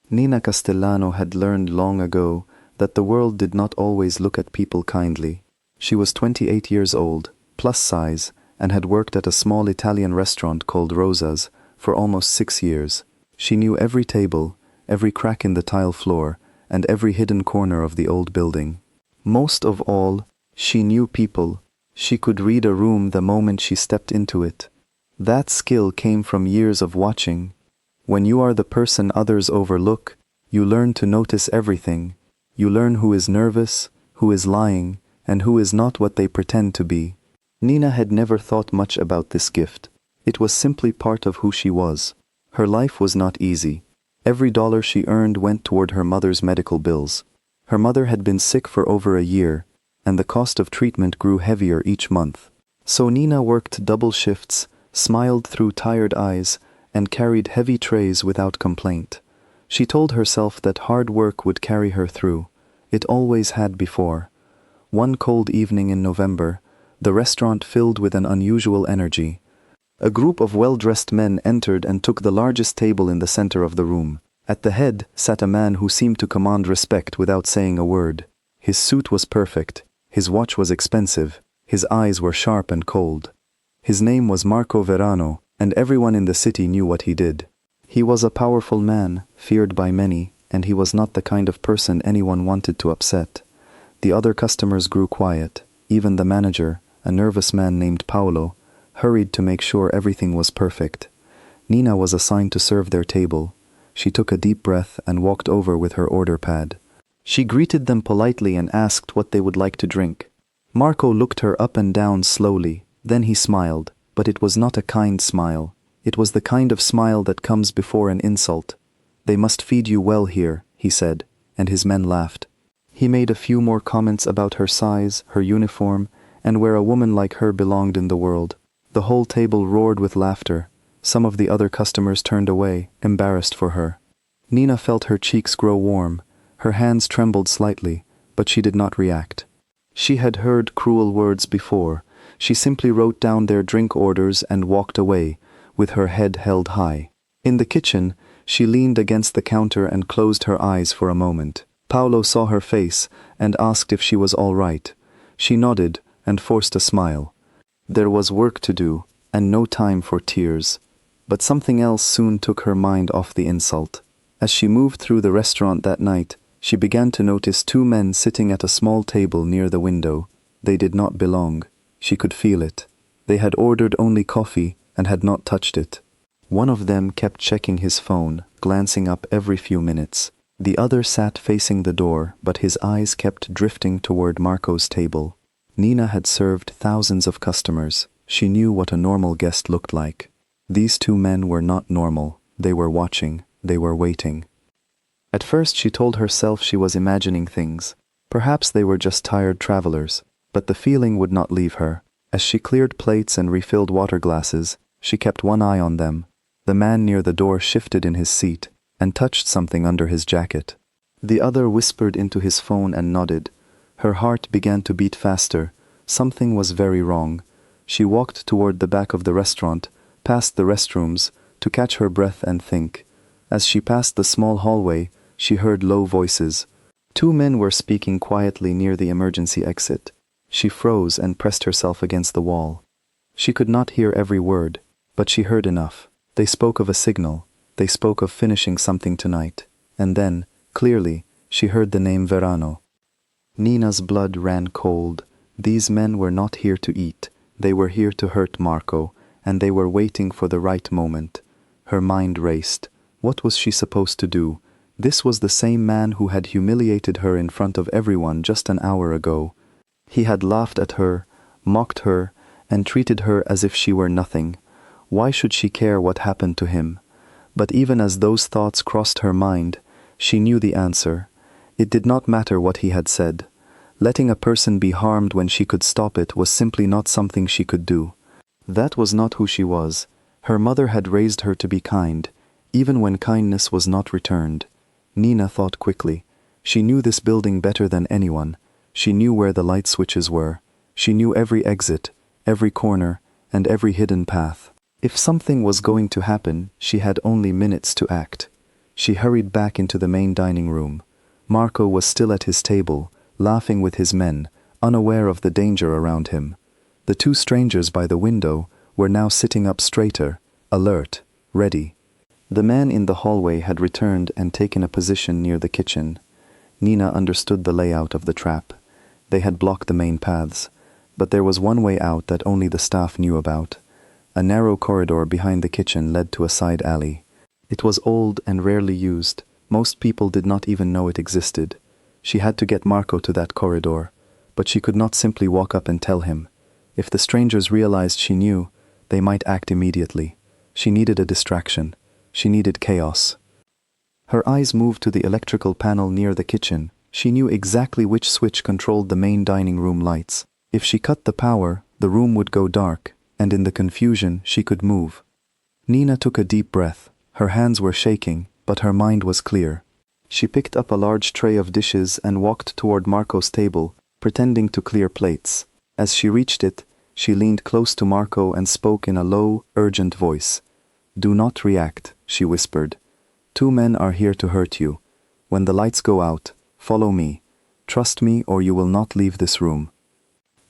Nina Castellano had learned long ago that the world did not always look at people kindly. She was 28 years old, plus size, and had worked at a small Italian restaurant called Rosa's for almost 6 years. She knew every table, every crack in the tile floor, and every hidden corner of the old building. Most of all, she knew people. She could read a room the moment she stepped into it. That skill came from years of watching. When you are the person others overlook, you learn to notice everything. You learn who is nervous, who is lying, and who is not what they pretend to be. Nina had never thought much about this gift. It was simply part of who she was. Her life was not easy. Every dollar she earned went toward her mother's medical bills. Her mother had been sick for over a year, and the cost of treatment grew heavier each month. So Nina worked double shifts, smiled through tired eyes, and carried heavy trays without complaint. She told herself that hard work would carry her through. It always had before. One cold evening in November, the restaurant filled with an unusual energy. A group of well-dressed men entered and took the largest table in the center of the room. At the head sat a man who seemed to command respect without saying a word. His suit was perfect, his watch was expensive, his eyes were sharp and cold. His name was Marco Verano, and everyone in the city knew what he did. He was a powerful man, feared by many, and he was not the kind of person anyone wanted to upset. The other customers grew quiet. Even the manager, a nervous man named Paolo, hurried to make sure everything was perfect. Nina was assigned to serve their table. She took a deep breath and walked over with her order pad. She greeted them politely and asked what they would like to drink. Marco looked her up and down slowly. Then he smiled, but it was not a kind smile. It was the kind of smile that comes before an insult. "They must feed you well here," he said, and his men laughed. He made a few more comments about her size, her uniform, and where a woman like her belonged in the world. The whole table roared with laughter. Some of the other customers turned away, embarrassed for her. Nina felt her cheeks grow warm. Her hands trembled slightly, but she did not react. She had heard cruel words before. She simply wrote down their drink orders and walked away, with her head held high. In the kitchen, she leaned against the counter and closed her eyes for a moment. Paolo saw her face and asked if she was all right. She nodded and forced a smile. There was work to do, and no time for tears. But something else soon took her mind off the insult. As she moved through the restaurant that night, she began to notice two men sitting at a small table near the window. They did not belong. She could feel it. They had ordered only coffee and had not touched it. One of them kept checking his phone, glancing up every few minutes. The other sat facing the door, but his eyes kept drifting toward Marco's table. Nina had served thousands of customers. She knew what a normal guest looked like. These two men were not normal. They were watching. They were waiting. At first she told herself she was imagining things. Perhaps they were just tired travelers. But the feeling would not leave her. As she cleared plates and refilled water glasses, she kept one eye on them. The man near the door shifted in his seat and touched something under his jacket. The other whispered into his phone and nodded. Her heart began to beat faster. Something was very wrong. She walked toward the back of the restaurant, past the restrooms, to catch her breath and think. As she passed the small hallway, she heard low voices. Two men were speaking quietly near the emergency exit. She froze and pressed herself against the wall. She could not hear every word, but she heard enough. They spoke of a signal. They spoke of finishing something tonight. And then, clearly, she heard the name Verano. Nina's blood ran cold. These men were not here to eat. They were here to hurt Marco, and they were waiting for the right moment. Her mind raced. What was she supposed to do? This was the same man who had humiliated her in front of everyone just an hour ago. He had laughed at her, mocked her, and treated her as if she were nothing. Why should she care what happened to him? But even as those thoughts crossed her mind, she knew the answer. It did not matter what he had said. Letting a person be harmed when she could stop it was simply not something she could do. That was not who she was. Her mother had raised her to be kind, even when kindness was not returned. Nina thought quickly. She knew this building better than anyone. She knew where the light switches were. She knew every exit, every corner, and every hidden path. If something was going to happen, she had only minutes to act. She hurried back into the main dining room. Marco was still at his table, laughing with his men, unaware of the danger around him. The two strangers by the window were now sitting up straighter, alert, ready. The man in the hallway had returned and taken a position near the kitchen. Nina understood the layout of the trap. They had blocked the main paths, but there was one way out that only the staff knew about. A narrow corridor behind the kitchen led to a side alley. It was old and rarely used. Most people did not even know it existed. She had to get Marco to that corridor, but she could not simply walk up and tell him. If the strangers realized she knew, they might act immediately. She needed a distraction. She needed chaos. Her eyes moved to the electrical panel near the kitchen. She knew exactly which switch controlled the main dining room lights. If she cut the power, the room would go dark, and in the confusion she could move. Nina took a deep breath. Her hands were shaking, but her mind was clear. She picked up a large tray of dishes and walked toward Marco's table, pretending to clear plates. As she reached it, she leaned close to Marco and spoke in a low, urgent voice. "Do not react," she whispered. "Two men are here to hurt you. When the lights go out, follow me. Trust me or you will not leave this room."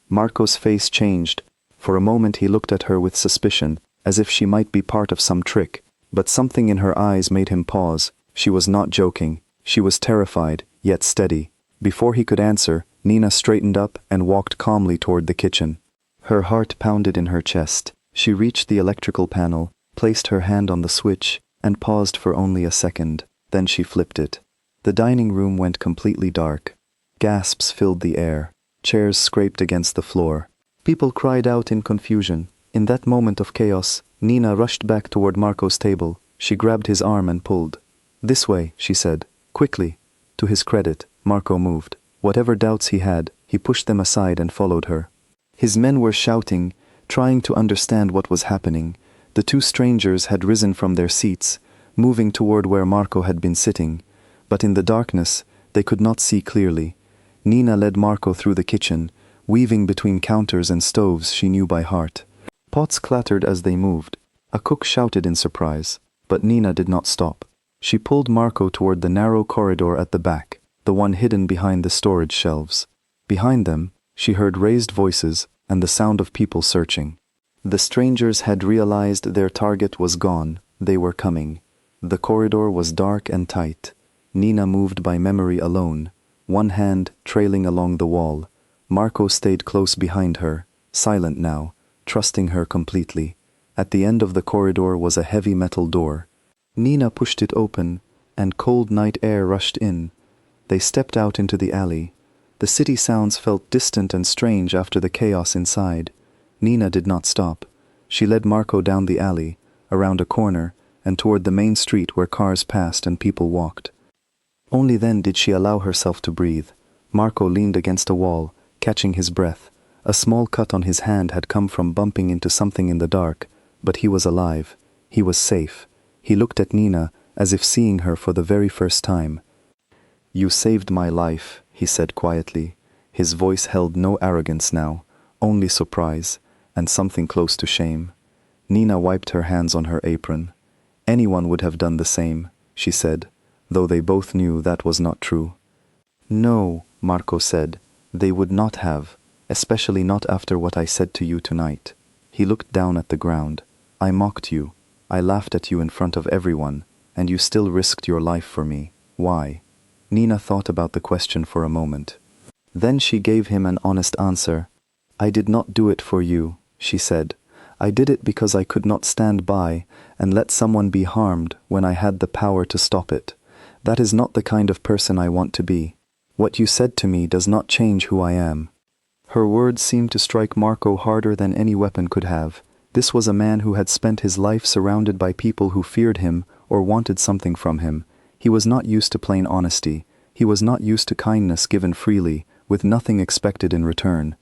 Marco's face changed. For a moment he looked at her with suspicion, as if she might be part of some trick, but something in her eyes made him pause. She was not joking. She was terrified, yet steady. Before he could answer, Nina straightened up and walked calmly toward the kitchen. Her heart pounded in her chest. She reached the electrical panel, placed her hand on the switch, and paused for only a second. Then she flipped it. The dining room went completely dark. Gasps filled the air. Chairs scraped against the floor. People cried out in confusion. In that moment of chaos, Nina rushed back toward Marco's table. She grabbed his arm and pulled. "This way," she said, quickly. To his credit, Marco moved. Whatever doubts he had, he pushed them aside and followed her. His men were shouting, trying to understand what was happening. The two strangers had risen from their seats, moving toward where Marco had been sitting. But in the darkness, they could not see clearly. Nina led Marco through the kitchen, weaving between counters and stoves she knew by heart. Pots clattered as they moved. A cook shouted in surprise, but Nina did not stop. She pulled Marco toward the narrow corridor at the back, the one hidden behind the storage shelves. Behind them, she heard raised voices and the sound of people searching. The strangers had realized their target was gone. They were coming. The corridor was dark and tight. Nina moved by memory alone, one hand trailing along the wall. Marco stayed close behind her, silent now, trusting her completely. At the end of the corridor was a heavy metal door. Nina pushed it open, and cold night air rushed in. They stepped out into the alley. The city sounds felt distant and strange after the chaos inside. Nina did not stop. She led Marco down the alley, around a corner, and toward the main street where cars passed and people walked. Only then did she allow herself to breathe. Marco leaned against a wall, catching his breath. A small cut on his hand had come from bumping into something in the dark, but he was alive. He was safe. He looked at Nina as if seeing her for the very first time. "You saved my life," he said quietly. His voice held no arrogance now, only surprise, and something close to shame. Nina wiped her hands on her apron. "Anyone would have done the same," she said, though they both knew that was not true. "No," Marco said, "they would not have, especially not after what I said to you tonight." He looked down at the ground. "I mocked you. I laughed at you in front of everyone, and you still risked your life for me. Why?" Nina thought about the question for a moment. Then she gave him an honest answer. "I did not do it for you," she said. "I did it because I could not stand by and let someone be harmed when I had the power to stop it. That is not the kind of person I want to be. What you said to me does not change who I am." Her words seemed to strike Marco harder than any weapon could have. This was a man who had spent his life surrounded by people who feared him or wanted something from him. He was not used to plain honesty. He was not used to kindness given freely, with nothing expected in return.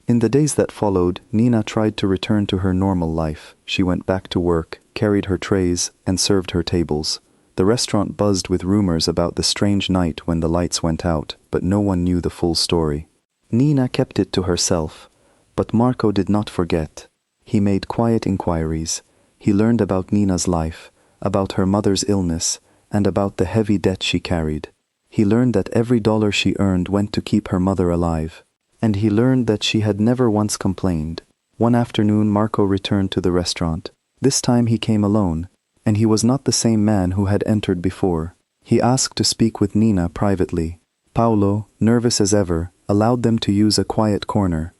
In the days that followed, Nina tried to return to her normal life. She went back to work, carried her trays, and served her tables. The restaurant buzzed with rumors about the strange night when the lights went out, but no one knew the full story. Nina kept it to herself, but Marco did not forget. He made quiet inquiries. He learned about Nina's life, about her mother's illness, and about the heavy debt she carried. He learned that every dollar she earned went to keep her mother alive. And he learned that she had never once complained. One afternoon Marco returned to the restaurant. This time he came alone, and he was not the same man who had entered before. He asked to speak with Nina privately. Paolo, nervous as ever, allowed them to use a quiet corner.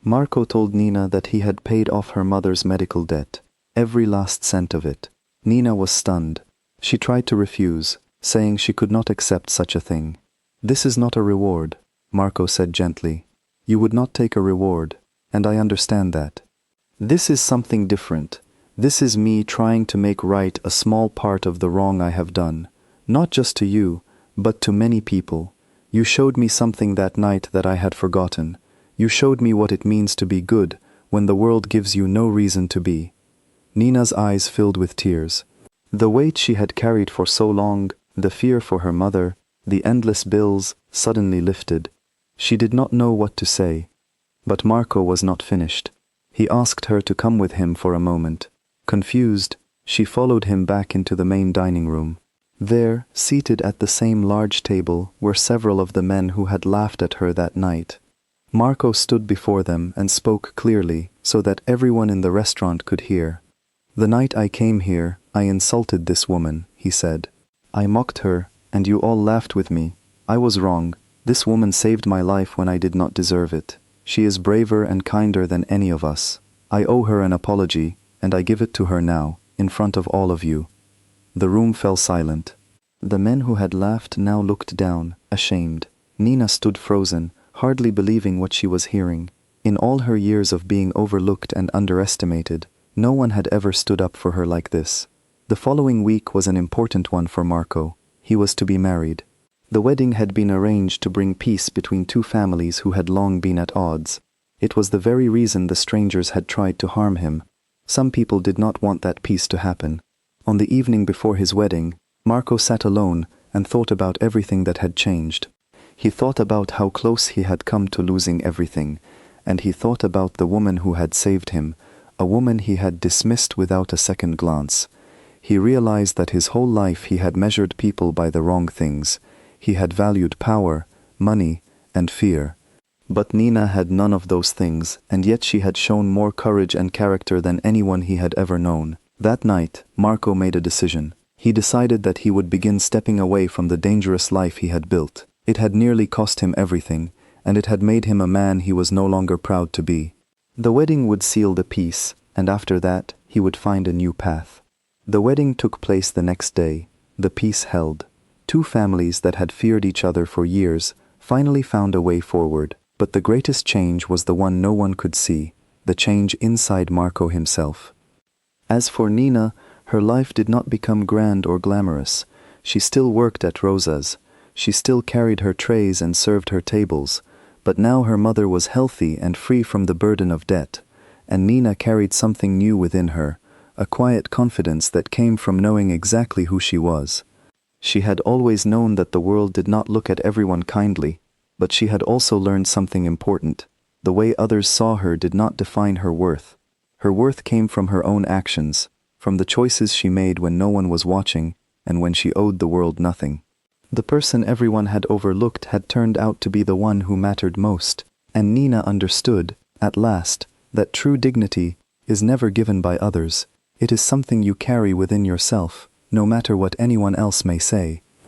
Marco told Nina that he had paid off her mother's medical debt, every last cent of it. Nina was stunned. She tried to refuse, saying she could not accept such a thing. "This is not a reward," Marco said gently. "You would not take a reward, and I understand that. This is something different. This is me trying to make right a small part of the wrong I have done, not just to you, but to many people. You showed me something that night that I had forgotten. You showed me what it means to be good when the world gives you no reason to be." Nina's eyes filled with tears. The weight she had carried for so long, the fear for her mother, the endless bills, suddenly lifted. She did not know what to say. But Marco was not finished. He asked her to come with him for a moment. Confused, she followed him back into the main dining room. There, seated at the same large table, were several of the men who had laughed at her that night. Marco stood before them and spoke clearly so that everyone in the restaurant could hear. "The night I came here, I insulted this woman," he said. "I mocked her, and you all laughed with me. I was wrong. This woman saved my life when I did not deserve it. She is braver and kinder than any of us. I owe her an apology, and I give it to her now, in front of all of you." The room fell silent. The men who had laughed now looked down, ashamed. Nina stood frozen, hardly believing what she was hearing. In all her years of being overlooked and underestimated, no one had ever stood up for her like this. The following week was an important one for Marco. He was to be married. The wedding had been arranged to bring peace between two families who had long been at odds. It was the very reason the strangers had tried to harm him. Some people did not want that peace to happen. On the evening before his wedding, Marco sat alone and thought about everything that had changed. He thought about how close he had come to losing everything, and he thought about the woman who had saved him, a woman he had dismissed without a second glance. He realized that his whole life he had measured people by the wrong things. He had valued power, money, and fear. But Nina had none of those things, and yet she had shown more courage and character than anyone he had ever known. That night, Marco made a decision. He decided that he would begin stepping away from the dangerous life he had built. It had nearly cost him everything, and it had made him a man he was no longer proud to be. The wedding would seal the peace, and after that, he would find a new path. The wedding took place the next day. The peace held. Two families that had feared each other for years finally found a way forward. But the greatest change was the one no one could see, the change inside Marco himself. As for Nina, her life did not become grand or glamorous. She still worked at Rosa's. She still carried her trays and served her tables. But now her mother was healthy and free from the burden of debt. And Nina carried something new within her, a quiet confidence that came from knowing exactly who she was. She had always known that the world did not look at everyone kindly, but she had also learned something important. The way others saw her did not define her worth. Her worth came from her own actions, from the choices she made when no one was watching and when she owed the world nothing. The person everyone had overlooked had turned out to be the one who mattered most, and Nina understood, at last, that true dignity is never given by others. It is something you carry within yourself, no matter what anyone else may say.